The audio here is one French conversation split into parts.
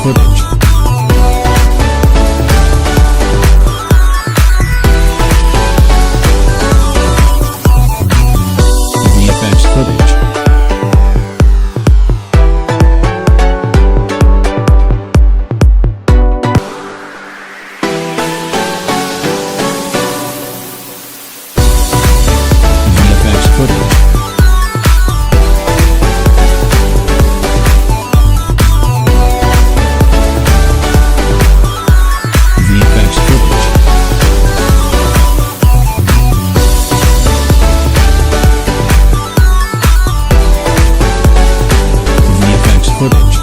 footage. VFX footage. VFX footage. VFX footage. VFX footage.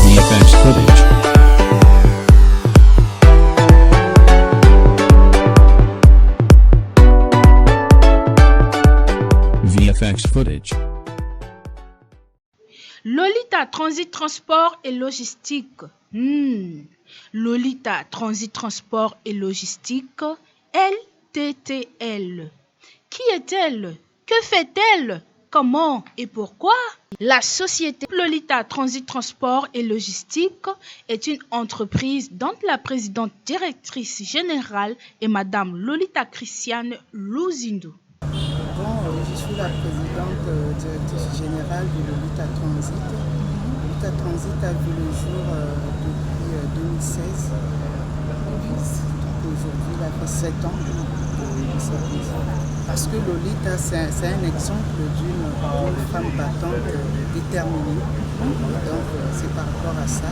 VFX footage. VFX footage. Lolita Transit Transport et Logistique. Lolita Transit Transport et Logistique, LTTL. Qui est-elle? Que fait-elle? Comment et pourquoi? La société Lolita Transit Transport et Logistique est une entreprise dont la présidente directrice générale est Madame Lolita Christiane Luzindo. Je suis la présidente directrice générale de Lolita Transit. Lolita Transit a vu le jour depuis 2016. Aujourd'hui, il a fait 7 ans de service. Parce que Lolita, c'est un exemple d'une femme battante déterminée. Donc, c'est par rapport à ça.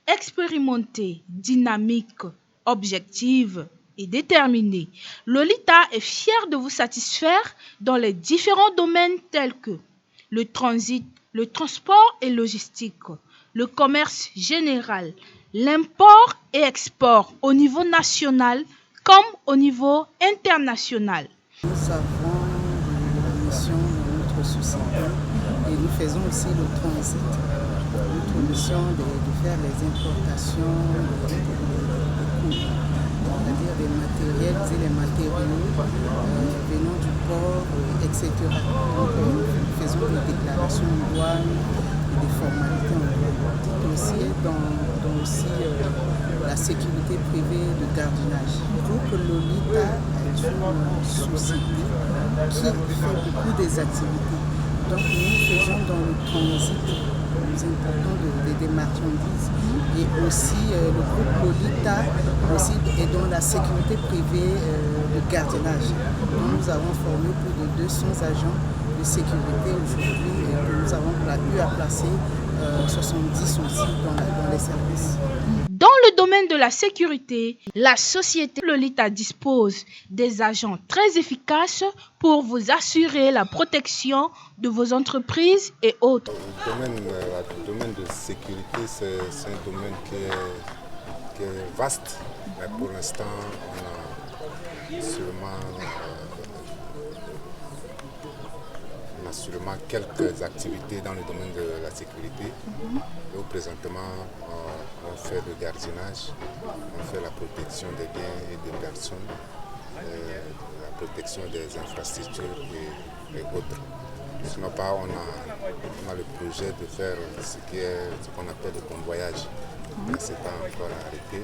Expérimentée, dynamique, objective et déterminée, Lolita est fière de vous satisfaire dans les différents domaines tels que le transit, le transport et logistique, le commerce général, l'import et export au niveau national comme au niveau international. Nous avons la mission de notre société et nous faisons aussi le transit. Notre mission de faire les importations, c'est-à-dire des matériels et les matériaux venant du port, etc. Donc nous faisons des déclarations en douane et des formalités en douane. Aussi dans aussi la sécurité privée de gardiennage. Donc Lolita est une société qui fait beaucoup des activités. Donc nous faisons dans le transit, nous importons des marchandises et aussi le groupe Lolita aussi est dans la sécurité privée de gardiennage. Donc, nous avons formé plus de 200 agents de sécurité aujourd'hui et que nous avons eu à placer 70 aussi dans les services. Dans le domaine de la sécurité, la société Lolita dispose des agents très efficaces pour vous assurer la protection de vos entreprises et autres. Le domaine de sécurité, c'est un domaine qui est vaste, mais pour l'instant, on a sûrement quelques activités dans le domaine de la sécurité. Donc, présentement, on fait le gardiennage, on fait la protection des biens et des personnes, la protection des infrastructures et autres. Sinon, on a le projet de faire ce qu'on appelle le convoyage. Mais ce n'est pas encore arrêté.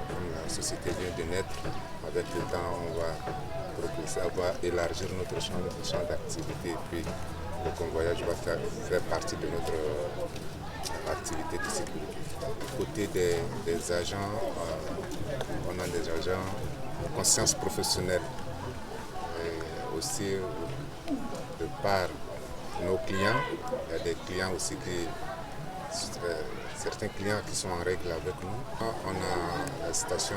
Comme la société vient de naître, avec le temps, on va progresser, on va élargir notre champ d'activité. Et puis, le convoyage va faire partie de notre activité de sécurité. Du côté des agents, on a des agents de conscience professionnelle. Et aussi, de par nos clients, il y a des clients aussi certains clients qui sont en règle avec nous. On a la station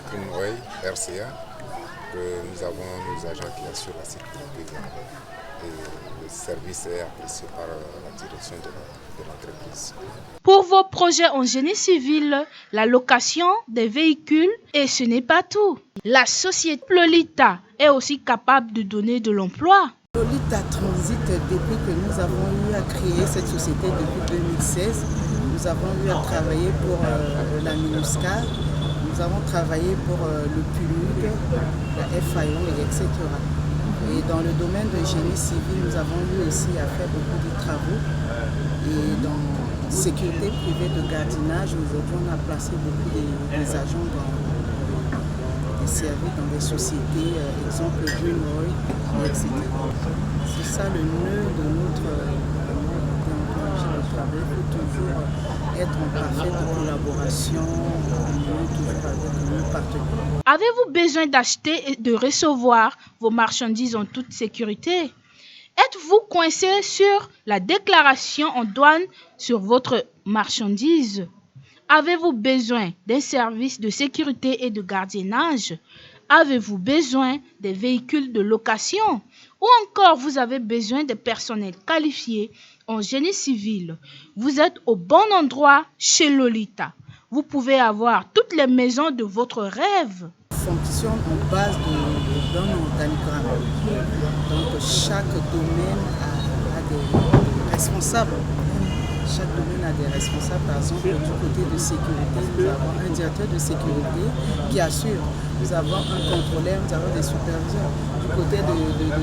Greenway, RCA, que nous avons nos agents qui assurent la sécurité. Et le service est apprécié par la direction de l'entreprise. Pour vos projets en génie civil, la location des véhicules, et ce n'est pas tout. La société Lolita est aussi capable de donner de l'emploi. Lolita Transit, depuis que nous avons eu à créer cette société depuis 2016, nous avons eu à travailler pour la MINUSCA, nous avons travaillé pour le PULUG, la FAO, etc. Et dans le domaine de génie civil, nous avons eu aussi à faire beaucoup de travaux. Et dans sécurité privée de gardiennage, aujourd'hui on a placé beaucoup des agents dans des services, dans des sociétés, exemple Greenroy, etc. C'est ça le nœud de notre déontologie de travail. Il faut toujours être en parfaite collaboration, toujours avec nos partenaires. Avez-vous besoin d'acheter et de recevoir vos marchandises en toute sécurité? Êtes-vous coincé sur la déclaration en douane sur votre marchandise? Avez-vous besoin d'un service de sécurité et de gardiennage? Avez-vous besoin des véhicules de location? Ou encore vous avez besoin de personnel qualifié en génie civil? Vous êtes au bon endroit chez Lolita. Vous pouvez avoir toutes les maisons de votre rêve. Fonctionne en base d'un organigramme. Donc chaque domaine a des responsables. Chaque domaine a des responsables. Par exemple, du côté de sécurité, nous avons un directeur de sécurité qui assure. Nous avons un contrôleur, nous avons des superviseurs. Du côté de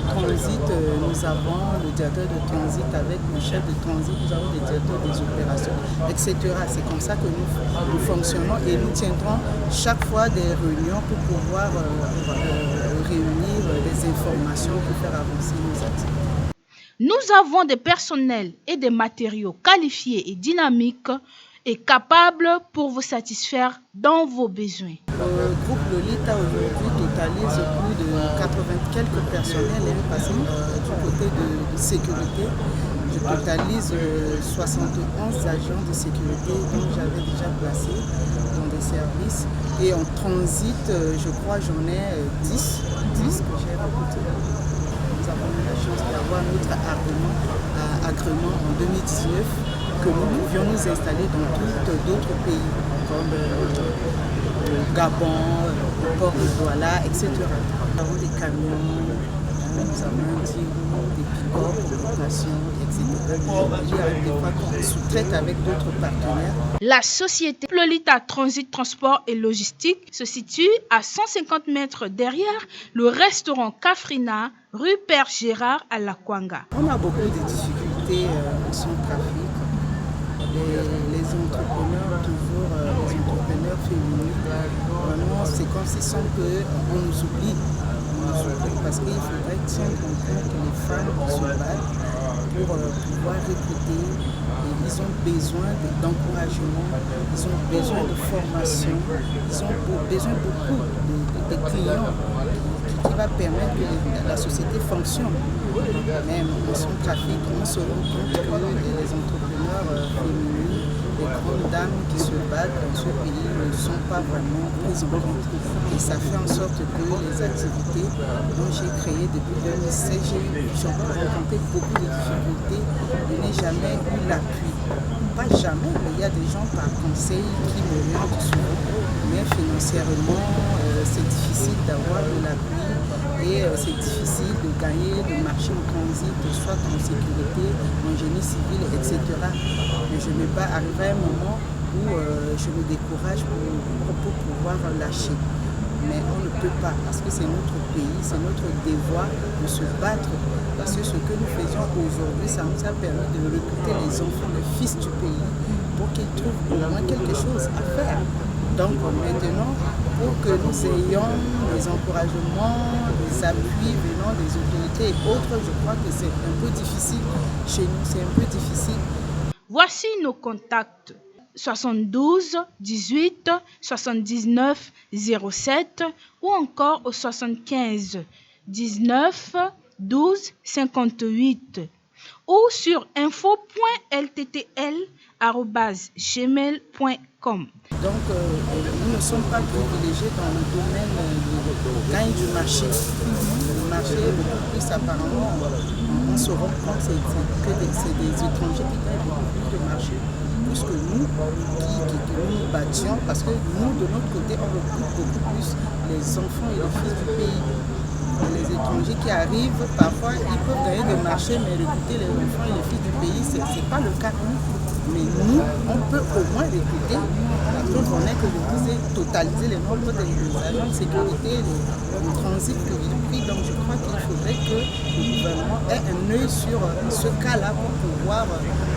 transit, nous avons le directeur de transit avec le chef de transit, nous avons des directeurs des opérations, etc. C'est comme ça que nous fonctionnons et nous tiendrons chaque fois des réunions pour pouvoir réunir des informations pour faire avancer nos activités. Nous avons des personnels et des matériaux qualifiés et dynamiques et capables pour vous satisfaire dans vos besoins. Le groupe Lolita aujourd'hui totalise plus de 80 quelques personnels parce que du côté de sécurité, je totalise 71 agents de sécurité dont j'avais déjà placé dans des services. Et en transit, je crois j'en ai 10 que j'ai recrutés. Nous avons eu la chance d'avoir notre agrément en 2019 que nous pouvions nous installer dans d'autres pays comme le Gabon, le port de Douala, etc. Nous avons des camions, nous avons un tirou, des pick-up, des locations, etc. Il y a des fois qu'on sous-traite avec d'autres partenaires. La société Lolita Transit Transport et Logistique se situe à 150 mètres derrière le restaurant Kafrina, rue Père Gérard à Lakwanga. On a beaucoup de difficultés en son trafic. Les entrepreneurs, toujours les entrepreneurs féminins, vraiment c'est comme si on nous oublie. Parce qu'il faudrait tiendre en compte les femmes qui se battent pour pouvoir recruter. Et ils ont besoin d'encouragement, ils ont besoin de formation, ils ont besoin beaucoup de clients qui va permettre que la société fonctionne. Même en son trafic, on se rend compte que les entrepreneurs féminins, les grandes dames qui se battent dans ce pays ne sont pas vraiment prises en compte. Et ça fait en sorte que les activités dont j'ai créées depuis 2016, j'ai rencontré beaucoup de difficultés. Je n'ai jamais eu l'appui. Pas jamais, mais il y a des gens par conseil qui m'orientent souvent. Mais financièrement, c'est difficile d'avoir de l'appui. Et c'est difficile de gagner, de marcher en transit, soit en sécurité, en génie civil, etc. Mais je n'ai pas arrivé à un moment où je me décourage pour pouvoir lâcher. Mais on ne peut pas, parce que c'est notre pays, c'est notre devoir de se battre. Parce que ce que nous faisons aujourd'hui, ça nous a permis de recruter les enfants, les fils du pays, pour qu'ils trouvent au moins quelque chose à faire. Donc maintenant, pour que nous ayons des encouragements, des appuis venant des autorités et autres, je crois que c'est un peu difficile chez nous, c'est un peu difficile. Voici nos contacts: 72 18 79 07 ou encore au 75 19 12 58 ou sur info.lttl@gmail.com. Donc nous ne sommes pas privilégiés dans le domaine du gain du marché. Le marché est beaucoup plus apparemment, on se rend compte que c'est des étrangers qui gagnent beaucoup plus de marché, plus que nous qui nous battions, parce que nous de notre côté on recrute beaucoup plus les enfants et les fils du pays. Les étrangers qui arrivent, parfois ils peuvent gagner des marchés, mais recruter les enfants et les fils du pays, ce n'est pas le cas. Mais nous, on peut au moins recruter. La preuve en est que je vous ai totalisé les nombres des agents de sécurité, le transit que j'ai pris. Donc je crois qu'il faudrait que le gouvernement ait un œil sur ce cas-là pour pouvoir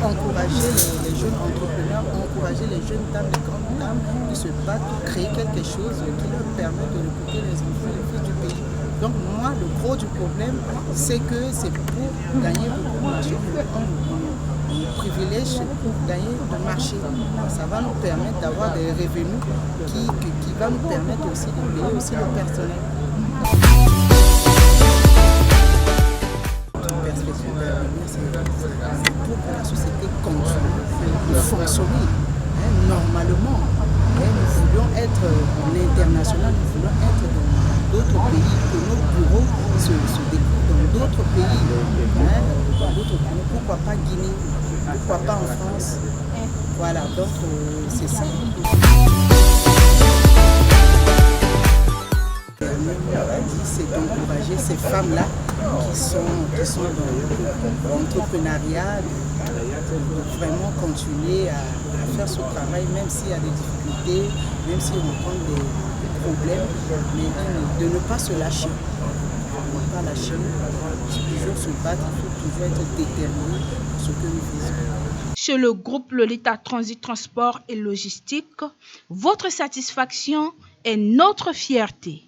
encourager les jeunes entrepreneurs, encourager les jeunes dames, les grandes dames qui se battent pour créer quelque chose qui leur permet de recruter les enfants et les filles du pays. Donc moi, le gros du problème, c'est que c'est pour gagner beaucoup de marché. On privilège pour gagner de marché. Ça va nous permettre d'avoir des revenus qui va nous permettre aussi de payer aussi le personnel. Notre perspective d'avenir, c'est pour que la société continue de fonctionner normalement. Nous voulons être en international, nous voulons être dans d'autres pays, que nos bureaux se découvrent dans d'autres pays. Dans d'autres pays. Pourquoi pas Guinée? Pourquoi pas en France? Voilà, donc c'est ça. C'est d'encourager ces femmes-là qui sont dans l'entrepreneuriat, de vraiment continuer à faire ce travail, même s'il y a des difficultés, même si on rencontre des problèmes, mais de ne pas se lâcher. Ne pas lâcher, toujours se battre, il faut toujours être déterminé dans ce que nous faisons. Chez le groupe Lolita Transit Transport et Logistique, votre satisfaction est notre fierté.